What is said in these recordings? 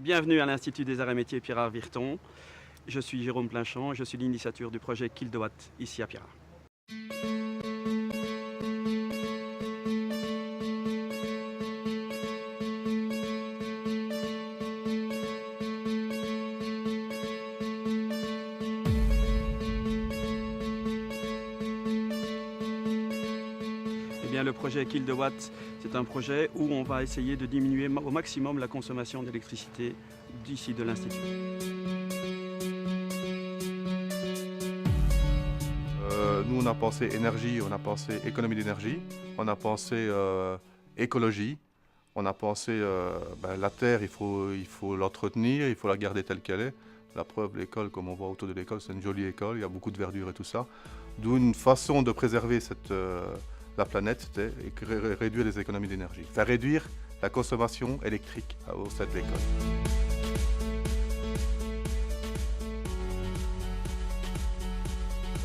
Bienvenue à l'Institut des Arts et Métiers Pirard-Virton. Je suis Jérôme Plinchamp, je suis l'initiateur du projet Kilowatt ici à Pirard. Eh bien, le projet Kilowatt, c'est un projet où on va essayer de diminuer au maximum la consommation d'électricité d'ici de l'Institut. Nous, on a pensé énergie, on a pensé économie d'énergie, on a pensé écologie, on a pensé la terre, il faut l'entretenir, il faut la garder telle qu'elle est. La preuve, l'école, comme on voit autour de l'école, c'est une jolie école, il y a beaucoup de verdure et tout ça. D'où une façon de préserver la planète, c'était réduire les économies d'énergie, faire réduire la consommation électrique au sein de l'école.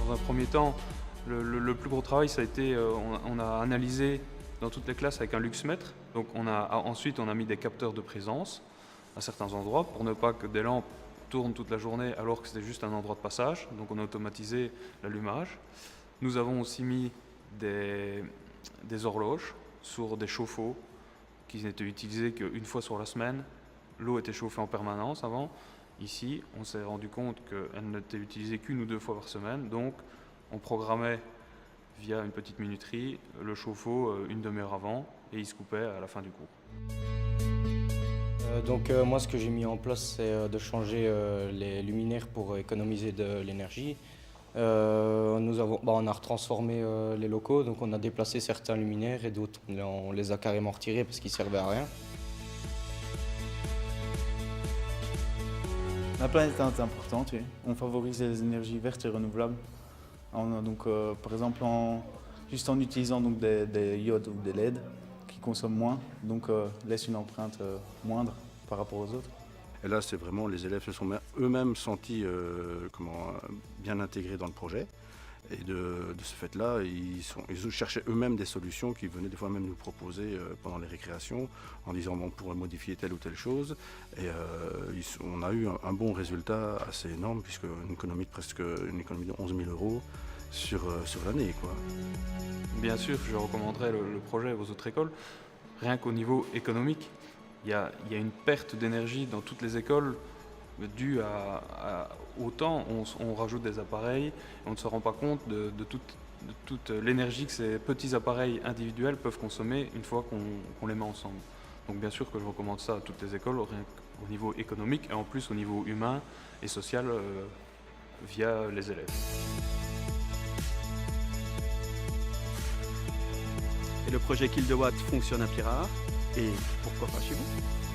Dans un premier temps, le plus gros travail, ça a été, on a analysé dans toutes les classes avec un luxmètre. Donc ensuite, on a mis des capteurs de présence à certains endroits pour ne pas que des lampes tournent toute la journée alors que c'était juste un endroit de passage. Donc on a automatisé l'allumage. Nous avons aussi mis des horloges sur des chauffe-eau qui n'étaient utilisés qu'une fois sur la semaine. L'eau était chauffée en permanence avant. Ici, on s'est rendu compte qu'elle n'était utilisée qu'une ou deux fois par semaine, donc on programmait via une petite minuterie le chauffe-eau une demi-heure avant et il se coupait à la fin du cours. Moi, ce que j'ai mis en place, c'est de changer les luminaires pour économiser de l'énergie. On a retransformé les locaux, donc on a déplacé certains luminaires et d'autres, on les a carrément retirés parce qu'ils ne servaient à rien. La planète est importante, oui. On favorise les énergies vertes et renouvelables. Par exemple, juste en utilisant des iodes ou des LED qui consomment moins, laissent une empreinte moindre par rapport aux autres. Et là, c'est vraiment, les élèves se sont eux-mêmes sentis bien intégrés dans le projet. Et de ce fait-là, ils cherchaient eux-mêmes des solutions qu'ils venaient des fois même nous proposer pendant les récréations, en disant on pourrait modifier telle ou telle chose. Et on a eu un bon résultat assez énorme, puisque une économie de 11 000 € sur l'année, quoi. Bien sûr, je recommanderais le projet aux autres écoles. Rien qu'au niveau économique, il y a une perte d'énergie dans toutes les écoles dû au temps, on rajoute des appareils, et on ne se rend pas compte de toute l'énergie que ces petits appareils individuels peuvent consommer une fois qu'on les met ensemble. Donc bien sûr que je recommande ça à toutes les écoles, au niveau économique et en plus au niveau humain et social via les élèves. Et le projet Kilowatt fonctionne à Pirard, et pourquoi pas chez vous?